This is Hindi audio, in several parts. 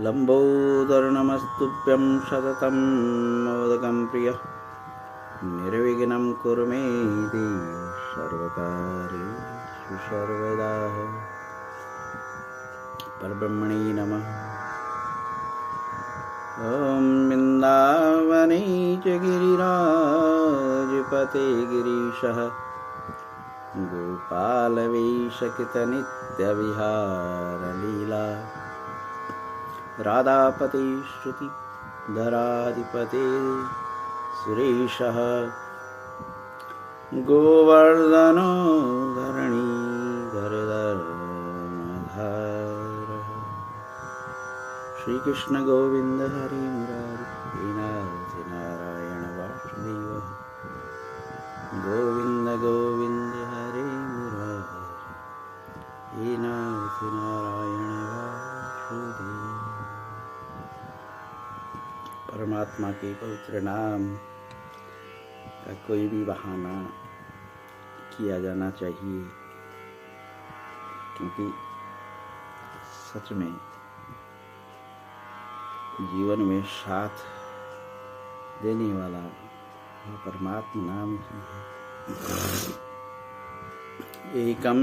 लंबोदरनमस्तुभ्यं सततं मोदकं प्रिय निर्विघ्नं कुरु मे देव सर्वकार्येषु सर्वदा। परब्रह्मणे नमः। ॐ वृन्दावने च गिरिराजपते गिरीशः गोपालवेशकितनित्यविहारलीला राधापते श्रुतिधराधिपते सुरेशः गोवर्धनो धरणीधरधर्मधारः। श्रीकृष्ण गोविंद हरि मुरारी नाथ नारायण वासुदेव गोविंद गोविंद हरे मुरारी नाथ नारायण वासुदेव। परमात्मा के पवित्र नाम का कोई भी बहाना किया जाना चाहिए, क्योंकि सच में जीवन में साथ देने वाला वो परमात्मा नाम ही है। एकं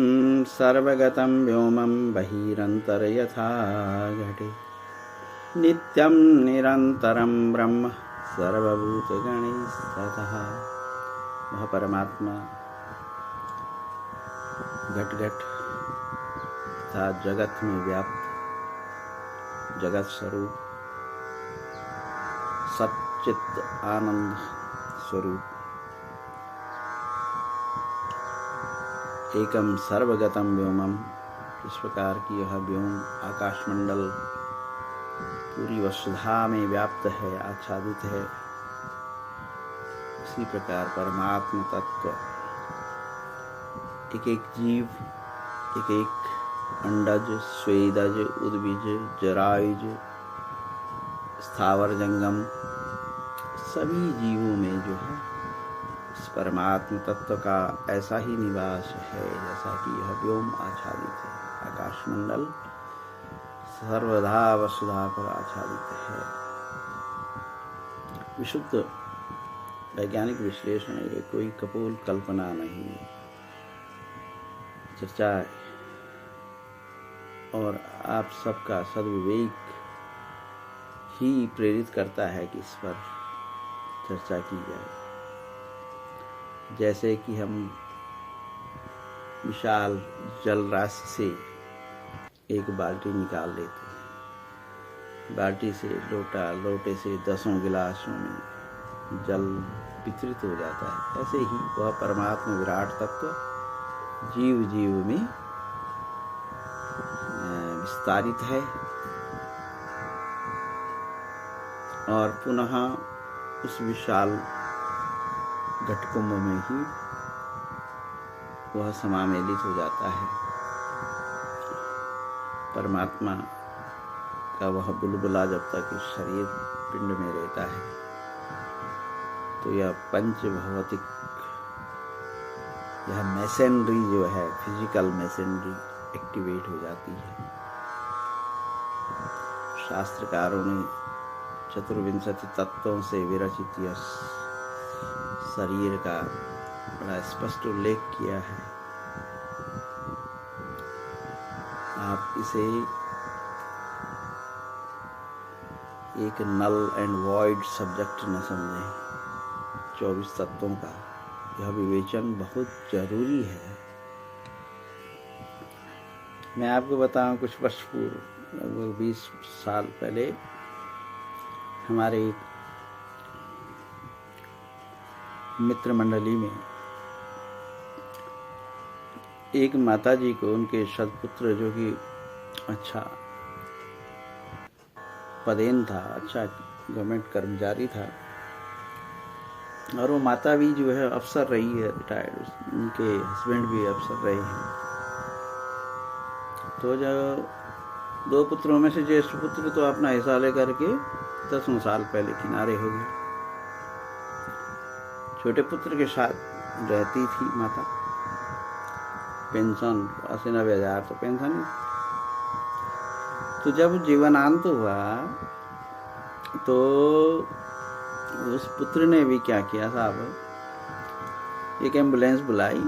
सर्वगतं व्योमं बहिरंतर यथा घटे नित्यं निरंतरं ब्रह्म सर्वभूतगणैस्ततः। वह परमात्मा घट घट तथा जगत में व्याप्त जगत स्वरूप सच्चित आनंद स्वरूप एकम सर्वगतम व्योमम। इस प्रकार की यह व्योम आकाशमंडल पूरी वसुधा में व्याप्त है, आच्छादित है। इसी प्रकार परमात्म तत्व एक एक जीव, एक एक अंडज, स्वेदज, उद्भिज, जरायुज, स्थावर जंगम सभी जीवों में जो है इस परमात्म तत्व का ऐसा ही निवास है जैसा कि यह व्योम आच्छादित है। आकाशमंडल सर्वदा वसुधा पर आच्छादित है। विशुद्ध वैज्ञानिक विश्लेषण है, कोई कपोल कल्पना नहीं, चर्चा है। और आप सबका सद्विवेक ही प्रेरित करता है कि इस पर चर्चा की जाए। जैसे कि हम विशाल जल राशि से एक बाल्टी निकाल लेते हैं, बाल्टी से लोटा, लोटे से दसों गिलासों में जल वितरित हो जाता है। ऐसे ही वह परमात्मा विराट तत्व जीव जीव में विस्तारित है और पुनः उस विशाल घटकुंभ में ही वह समामेलित हो जाता है। परमात्मा का वह बुलबुला जब तक इस शरीर पिंड में रहता है तो यह पंच भौतिक, यह मैसेनरी जो है, फिजिकल मैसेनरी एक्टिवेट हो जाती है। शास्त्रकारों ने चतुर्विंशति तत्वों से विरचित यह शरीर का बड़ा स्पष्ट उल्लेख किया है। आप इसे एक नल एंड वॉइड सब्जेक्ट न समझें। 24 तत्वों का यह विवेचन बहुत जरूरी है। मैं आपको बताऊं, कुछ वर्ष पूर्व, लगभग 20 साल पहले हमारे मित्र मंडली में एक माता जी को उनके सदपुत्र, जो कि अच्छा पदेन था, अच्छा गवर्नमेंट कर्मचारी था, और वो माता भी जो है अफसर रही है, रिटायर्ड, उनके हस्बैंड भी अफसर रहे हैं। तो जब 2 पुत्रों में से ज्येष्ठ पुत्र तो अपना हिस्सा लेकर के 10 साल पहले किनारे हो गए। छोटे पुत्र के साथ रहती थी माता, पेंशन 80-90 हज़ार तो पेंशन ही। तो जब जीवनांत हुआ तो उस पुत्र ने भी क्या किया साहब, एक एम्बुलेंस बुलाई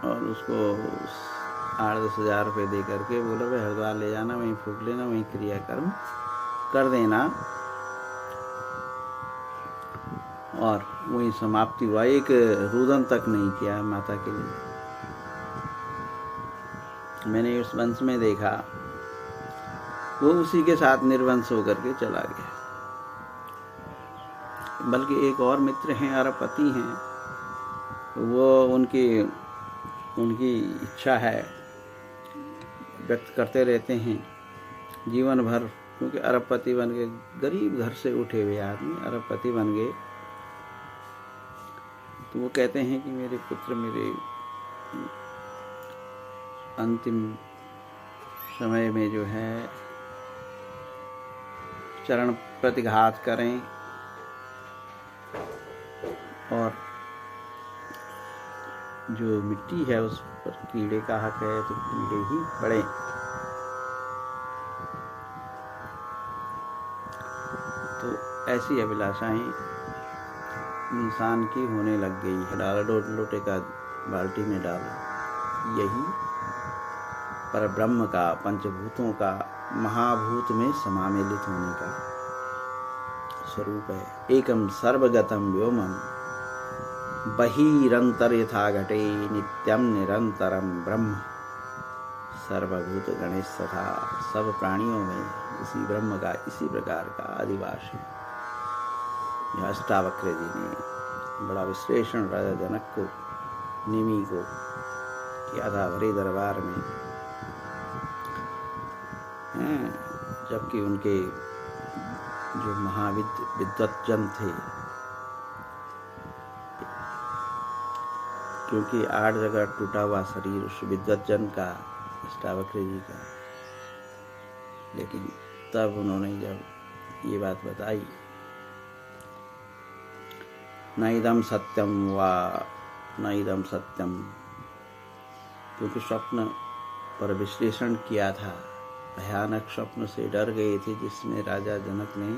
और उसको 8-10 हज़ार रुपये दे करके बोला भाई हरिद्वार ले जाना, वहीं फूक लेना, वहीं क्रियाकर्म कर देना और वहीं समाप्ति हुआ। एक रुदन तक नहीं किया माता के लिए। मैंने उस वंश में देखा, वो उसी के साथ निर्वंश होकर के चला गया। बल्कि एक और मित्र हैं, अरबपति हैं, वो उनकी इच्छा है, व्यक्त करते रहते हैं जीवन भर, क्योंकि अरबपति बन गए, गरीब घर से उठे हुए आदमी अरबपति बन गए। तो वो कहते हैं कि मेरे पुत्र मेरे अंतिम समय में जो है चरण प्रतिघात करें और जो मिट्टी है उस पर कीड़े का हक है तो कीड़े ही पड़े। तो ऐसी अभिलाषाएं इंसान की होने लग गई है। डाला लोटे का बाल्टी में डालो, यही पर ब्रह्म का, पंचभूतों का, महाभूत में समामेलित होने का स्वरूप है। एकम सर्वगतम व्योमम बहिरंतर यथा घटे नित्यम निरंतरम ब्रह्म सर्वभूत गणेश तथा। सब प्राणियों में इसी ब्रह्म का इसी प्रकार का अधिवास है। यह अष्टावक्र जी ने बड़ा विश्लेषण राजा जनक को, निमि को किया था भरे दरबार में, जबकि उनके जो विद्वज्जन थे, क्योंकि 8 जगह टूटा हुआ शरीर उस विद्वज्जन का, अष्टावक्र जी का। लेकिन तब उन्होंने जब ये बात बताई, न इदम सत्यम वा न इदम सत्यम, क्योंकि स्वप्न पर विश्लेषण किया था, भयानक स्वप्न से डर गए थे, जिसमें राजा जनक ने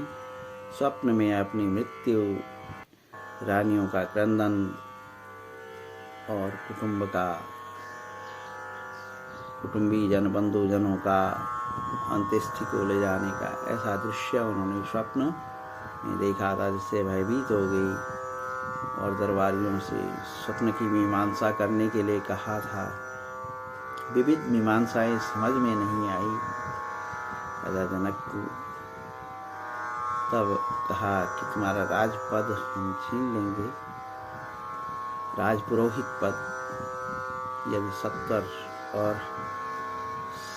स्वप्न में अपनी मृत्यु, रानियों का क्रंदन और कुटुंबी जन, बंधुजनों का अंत्येष्टि को ले जाने का ऐसा दृश्य उन्होंने स्वप्न में देखा था, जिससे भयभीत हो गई और दरबारियों से स्वप्न की मीमांसा करने के लिए कहा था। विविध मीमांसाएं समझ में नहीं आई राजा जनक को। तब कहा कि तुम्हारा राजपद हम छीन लेंगे, राजपुरोहित पद, यदि सत्वर और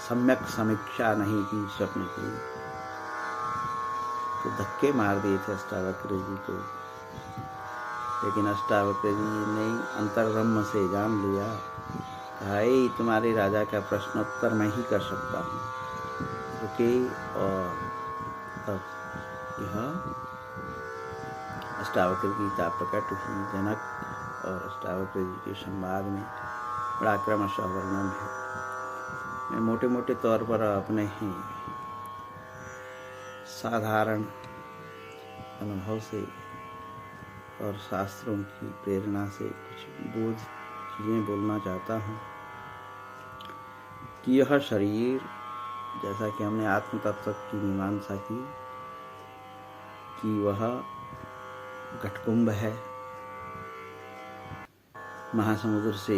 सम्यक समीक्षा नहीं की स्वप्न की। तो धक्के मार दिए थे अष्टावक्र जी को। लेकिन अष्टावक्र जी ने अंतर्ब्रह्म से जान लिया, कहा तुम्हारे राजा का प्रश्नोत्तर मैं ही कर सकता हूँ, रुके। और तब यह अष्टावक्र गीता प्रकट हुई। जनक और अष्टावक्र जी के संवाद में बड़ा क्रमशः वर्णन है। मैं मोटे मोटे तौर पर अपने ही साधारण अनुभव से और शास्त्रों की प्रेरणा से कुछ बोध चीज़ें बोलना चाहता हूँ कि यह शरीर, जैसा कि हमने आत्म तत्व की मीमांसा की कि वह घटकुंभ है, महासमुद्र से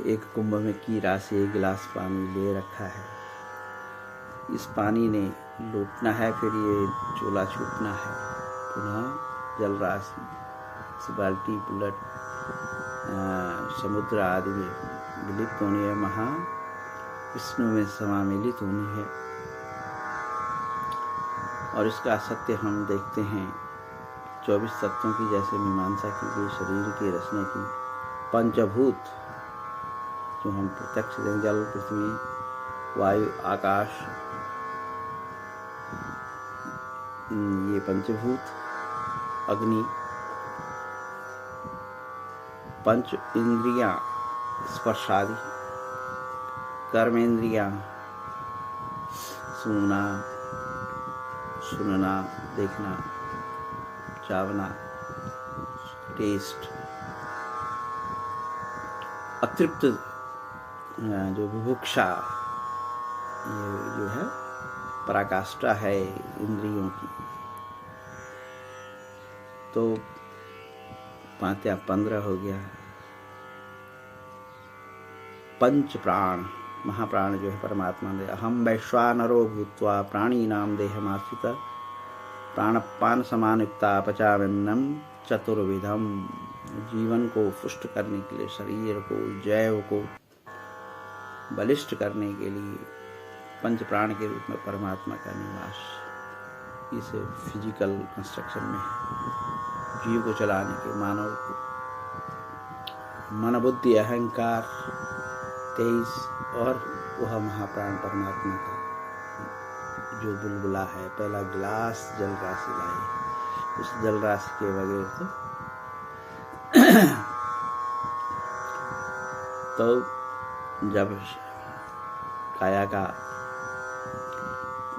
एक कुंभ में की राशि 1 गिलास पानी ले रखा है। इस पानी ने लूटना है, फिर ये चोला छूटना है, पुनः जल राशि इस बाल्टी बुलट समुद्र आदि में विलिप्त होनी है, विष्णु में समामिलित होनी है। और इसका सत्य हम देखते हैं 24 तत्वों की जैसे मीमांसा की गई शरीर के रचने की। पंचभूत जो हम प्रत्यक्ष देखें, जल, पृथ्वी, वायु, आकाश, ये पंचभूत, अग्नि, पंच इंद्रियां, स्पर्शादि, कर्मेंद्रियां सूंघना, सुनना, देखना, चावना, टेस्ट, अतृप्त जो बुभुक्षा, ये जो है पराकाष्ठा है इंद्रियों की। तो 5 या 15 हो गया। पंच प्राण, महाप्राण जो है परमात्मा ने, अहम वैश्वानरो भूत्वा प्राणीनाम देहमाश्रितः प्राणपान समानुक्ता पचाम्यन्नम चतुर्विधम। जीवन को पुष्ट करने के लिए, शरीर को, जैव को बलिष्ठ करने के लिए पंच प्राण के रूप में परमात्मा का निवास इस फिजिकल कंस्ट्रक्शन में है। जीव को चलाने के, मानव को मन बुद्धि अहंकार 23 और वह महाप्राण परमात्मा का जो बुलबुला है। पहला गिलास जल राशि लाए, उस जल राशि के बगैर तो जब काया का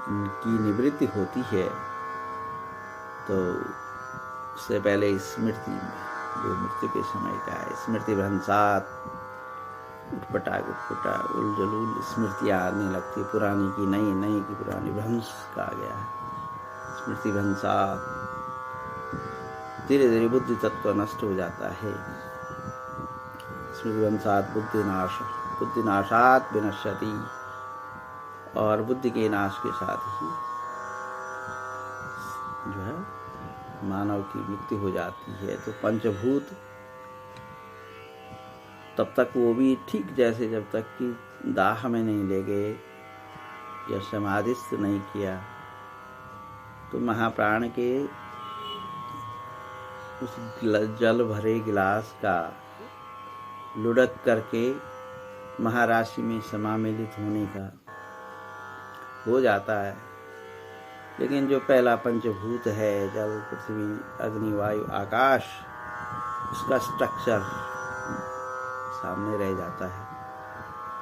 की निवृत्ति होती है तो उससे पहले स्मृति में, जो मृत्यु के समय का है, स्मृति भ्रंशात, उठपटाक उठपटा उलझुल स्मृतियाँ आने लगती, पुरानी की नई, नई की पुरानी, भ्रंश कहा गया है। स्मृति भ्रंशात, धीरे धीरे बुद्धि तत्व नष्ट हो जाता है। स्मृति भ्रंशात बुद्धिनाश, बुद्धिनाशात विनश्यति, और बुद्धि के नाश के साथ ही जो है मानव की मृत्यु हो जाती है। तो पंचभूत तब तक वो भी ठीक जैसे जब तक कि दाह में नहीं ले गए या समाधिस्थ नहीं किया, तो महाप्राण के उस जल भरे गिलास का लुढ़क करके महाराशि में समामिलित होने का हो जाता है। लेकिन जो पहला पंचभूत है, जल पृथ्वी अग्नि वायु आकाश, उसका स्ट्रक्चर सामने रह जाता है,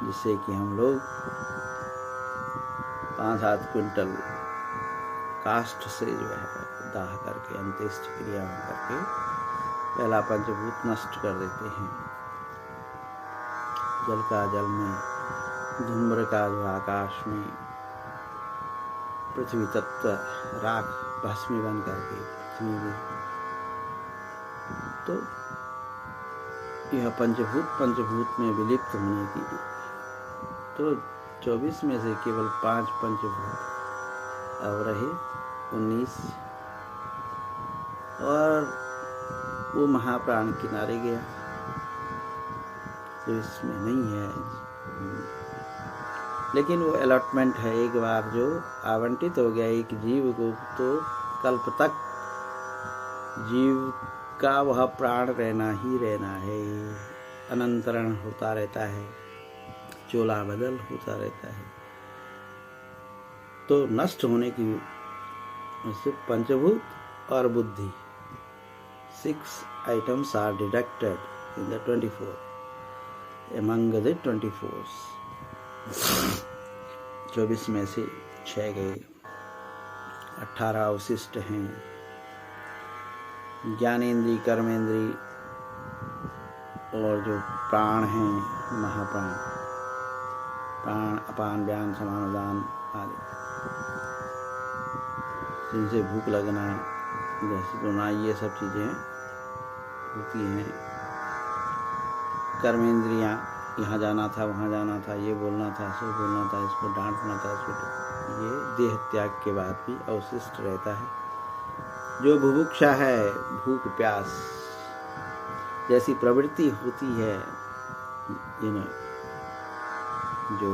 जिससे कि हम लोग 5-7 क्विंटल काष्ठ से जो है दाह करके अंत्येष्टि क्रिया करके पहला पंचभूत नष्ट कर देते हैं। जल का जल में, धूम्र का जो आकाश में, पृथ्वी तत्व राख भस्मी बन करके पृथ्वी में, तो यह पंचभूत में विलिप्त होने की, तो 24 में से केवल 5 पंचभूत अब रहे 19, और वो महाप्राण किनारे गया, तो इसमें नहीं है। लेकिन वो अलॉटमेंट है, एक बार जो आवंटित हो गया एक जीव को, तो कल्प तक जीव का वह प्राण रहना ही रहना है, अनंतरण होता रहता है, चोला बदल होता रहता है। तो नष्ट होने की पंचभूत और बुद्धि, 6 items are deducted in the 24 among the 24. 24 में से 6 गए, 18 अवशिष्ट हैं। ज्ञानेन्द्रीय, कर्मेंद्रीय और जो प्राण हैं, महाप्राण, प्राण अपान व्यान समान उदान आदि, जिनसे भूख लगना, जैसे रोना, ये सब चीजें होती हैं। कर्मेंद्रियां, यहाँ जाना था, वहाँ जाना था, ये बोलना था, सो बोलना था, इसको डांटना था, इसको, ये देह त्याग के बाद भी अवशिष्ट रहता है। जो बुभुक्षा है, भूख प्यास जैसी प्रवृत्ति होती है, जो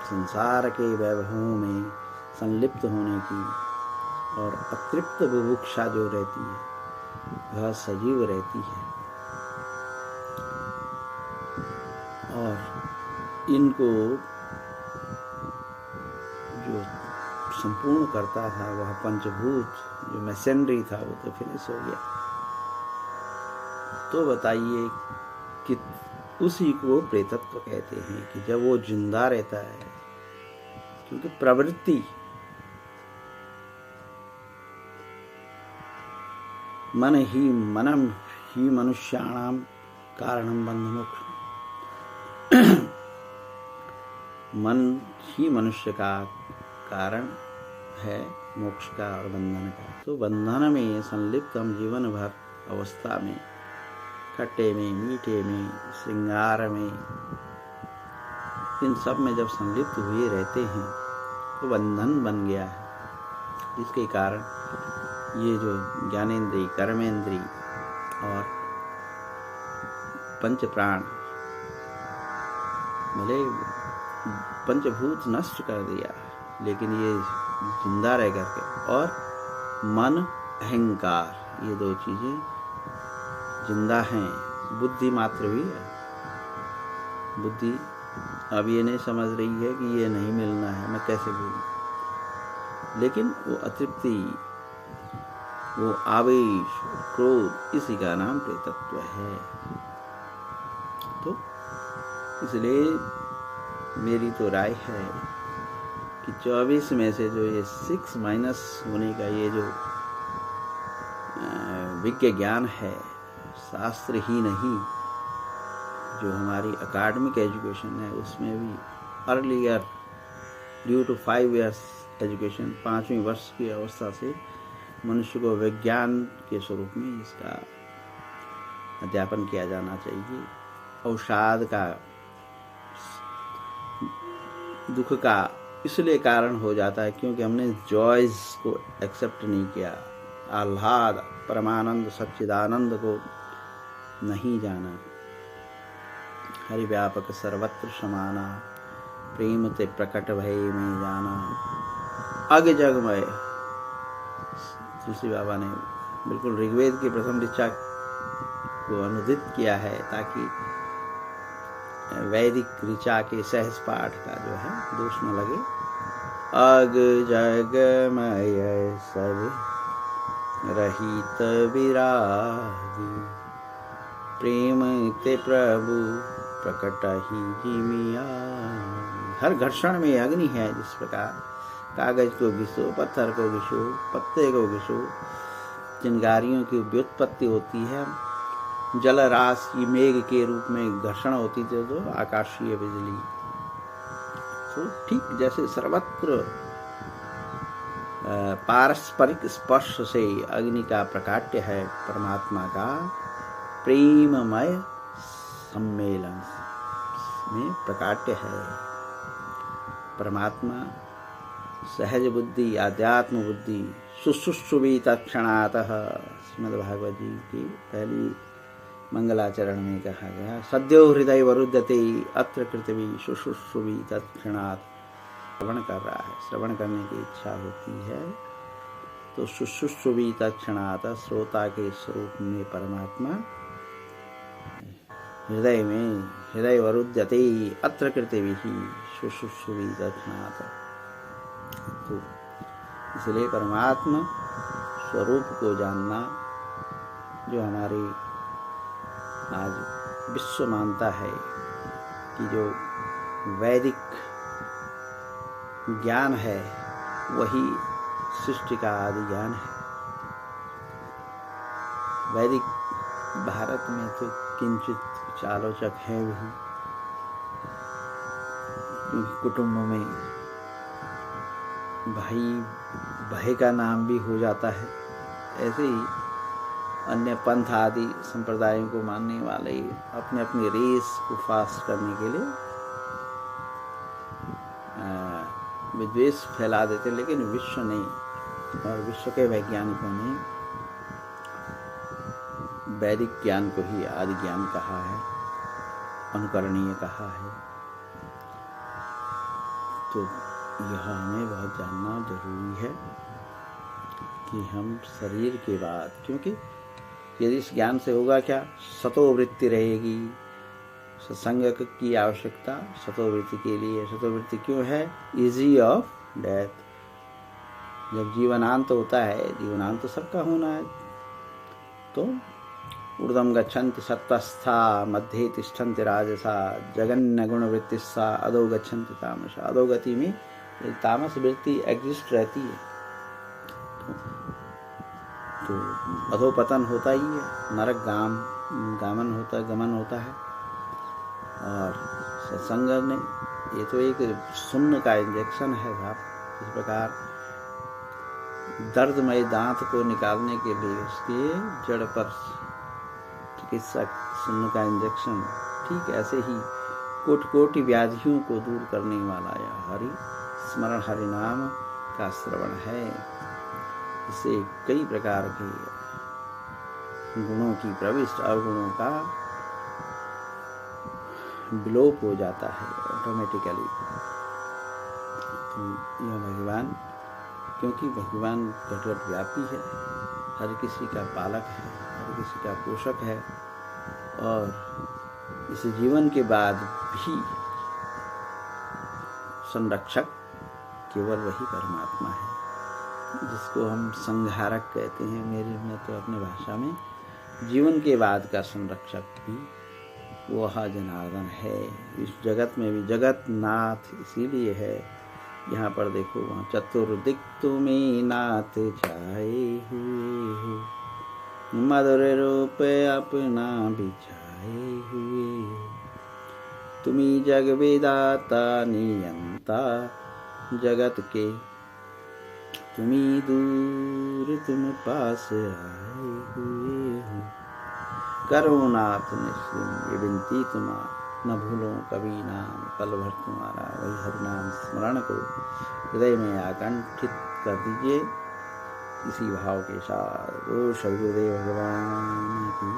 संसार के वैभवों में संलिप्त होने की, और अतृप्त बुभुक्षा जो रहती है, वह सजीव रहती है। और इनको जो संपूर्ण करता था, वह पंचभूत, जो मैसेनरी था, वो तो फिनिश हो गया। तो बताइए कि उसी को प्रेतत्व कहते हैं कि जब वो जिंदा रहता है, क्योंकि प्रवृत्ति मनम ही मनुष्याणाम कारणम बंध मोक्ष। मन ही मनुष्य का कारण है मोक्ष का और बंधन का। तो बंधन में संलिप्त हम जीवन भर अवस्था में, खट्टे में, मीठे में, श्रृंगार में, इन सब में जब संलिप्त हुए रहते हैं तो बंधन बन गया है। जिसके कारण ये जो ज्ञानेंद्रिय, कर्मेंद्रिय और पंच प्राण, भले पंचभूत नष्ट कर दिया, लेकिन ये जिंदा रह करके, और मन, अहंकार, ये दो चीजें जिंदा हैं। बुद्धि मात्र भी है। बुद्धि अब ये नहीं समझ रही है कि ये नहीं मिलना है, मैं कैसे बोलूं, लेकिन वो अतृप्ति, वो आवेश, क्रोध, इसी का नाम प्रेतत्व है। तो इसलिए मेरी तो राय है कि 24 में से जो ये 6 माइनस होने का ये जो विज्ञ ज्ञान है, शास्त्र ही नहीं, जो हमारी अकाडमिक एजुकेशन है, उसमें भी earlier due to 5 years education, 5वीं वर्ष की अवस्था से मनुष्य को विज्ञान के स्वरूप में इसका अध्यापन किया जाना चाहिए। अवसाद का, दुख का इसलिए कारण हो जाता है क्योंकि हमने जॉयज को एक्सेप्ट नहीं किया, आह्लाद, परमानंद, सच्चिदानंद को नहीं जाना। हरि व्यापक सर्वत्र समाना, प्रेम ते प्रकट भय में जाना, अग जगमय। तुलसी बाबा ने बिल्कुल ऋग्वेद की प्रथम ऋचा को अनुदित किया है ताकि वैदिक ऋचा के सहज पाठ का जो है दोष न लगे। अग जगमय सब रहित विरागी, प्रेम ते प्रभु प्रकट ही जिमिया। हर घर्षण में अग्नि है। जिस प्रकार कागज को घिसो, पत्थर को घिसो, पत्ते को घिसो, चिंगारियों की व्युत्पत्ति होती है। जल राशि मेघ के रूप में घर्षण होती थी तो आकाशीय बिजली। तो ठीक जैसे सर्वत्र पारस्परिक स्पर्श से अग्नि का प्रकाट्य है, परमात्मा का प्रेममय सम्मेलन में प्रकाट्य है। परमात्मा सहज बुद्धि, आध्यात्म बुद्धि, शुश्रूषुवी तत्क्षणातः, श्रीमद्भागवत जी की पहली मंगलाचरण में कहा गया, सद्यो हृदय वरुध्यते अत्र कृतवी शुश्रूषुवी तत्क्षणात्। श्रवण कर रहा है, श्रवण करने की इच्छा होती है तो शुश्रूषुवी तत्क्षणात्, श्रोता के स्वरूप में परमात्मा हृदय में, हृदय वरुध्यते अत्र कृतवी शुश्रूषुवी तत्क्षणात्। तो इसलिए परमात्मा स्वरूप को जानना, जो हमारी आज विश्व मानता है कि जो वैदिक ज्ञान है वही सृष्टि का आदि ज्ञान है। वैदिक भारत में तो किंचित कुछ आलोचक हैं भी, क्योंकि कुटुंब में भाई का नाम भी हो जाता है। ऐसे ही अन्य पंथ आदि संप्रदायों को मानने वाले अपने अपने रेस को फास्ट करने के लिए विद्वेष फैला देते, लेकिन विश्व नहीं, और विश्व के वैज्ञानिकों ने वैदिक ज्ञान को ही आदि ज्ञान कहा है, अनुकरणीय कहा है। तो यह हमें बहुत जानना जरूरी है कि हम शरीर के बाद, क्योंकि यदि इस ज्ञान से होगा क्या, सतोवृत्ति रहेगी। सत्संग की आवश्यकता सतोवृत्ति के लिए। सतोवृत्ति क्यों है? Easy of death. जब जीवनांत होता है, जीवनांत तो सबका होना है, तो ऊर्ध्वं गच्छन्ति सत्त्वस्था मध्ये तिष्ठन्ति राजसा जगन्य गुण वृत्तिस्सा अधो गच्छन्ति तामसा। अधोगति में तामस वृत्ति एग्जिस्ट रहती है तो अधोपतन होता ही है, नरक गमन होता है। और सत्संग ने ये तो एक सुन्न का इंजेक्शन है साहब। इस प्रकार दर्दमय दांत को निकालने के लिए उसके जड़ पर चिकित्सक सुन्न का इंजेक्शन, ठीक ऐसे ही कोटि व्याधियों को दूर करने वाला यह हरि स्मरण, हरि नाम का श्रवण है। इससे कई प्रकार के गुणों की प्रविष्ट अवगुणों का विलोप हो जाता है ऑटोमेटिकली। तो यह भगवान, क्योंकि भगवान घट व्यापी है, हर किसी का पालक है, हर किसी का पोषक है, और इस जीवन के बाद भी संरक्षक केवल वही परमात्मा है, जिसको हम संहारक कहते हैं। मेरे में तो अपने भाषा में जीवन के बाद का संरक्षक भी वह जनार्दन है। इस जगत में भी जगत नाथ इसीलिए है। यहाँ पर देखो, वहाँ चतुर्दिक्तु में नाथ छाए हुए हो, मधुर रूप अपना बिछाए हुए हो, तुम्ही जग विदाता नियंता जगत के, तुम्ही दूर तुम पास आए हुए हो। करो नाथ निश्चिंत ये विनती तुम्हारा, न भूलो कभी नाम पल भर तुम्हारा। वही हरि नाम स्मरण को हृदय में आकंठित कर दीजिए इसी भाव के साथ। ओ सद्गुरुदेव भगवान की